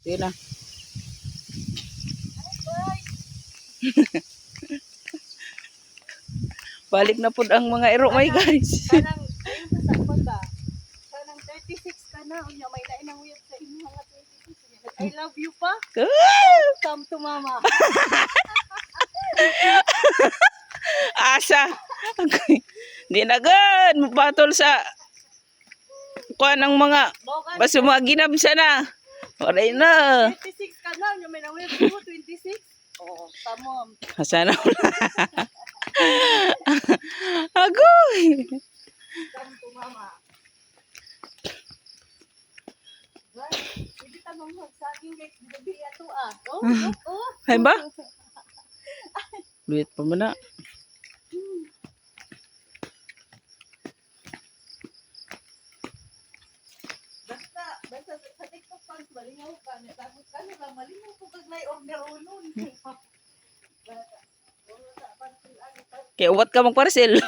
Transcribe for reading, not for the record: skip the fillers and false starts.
Sige na. Balik na po ang mga ero, my guys. Kanang, ayun sa sakot ba? Kanang 36 ka na. Unya, may nainang uyab sa inyo mga 26. I love you pa. Come to mama. Asa. Di na gan. Mapatol sa kuha ng mga basta mga ginamsa na. Waray na. 26 ka na. Unya, may nainang uyab sa 26. Oo, tamo. Asa na wala. Agoy. Come to mama. Right? Hindi tanong magsaging like gabi ato ah. Oh. Hay ba? Duit pa mo na. Basta sa TikTok fans, malingaw ka. Tapos ka na lang, malingaw ko kag may order unon. Kaya uwat ka magparcel.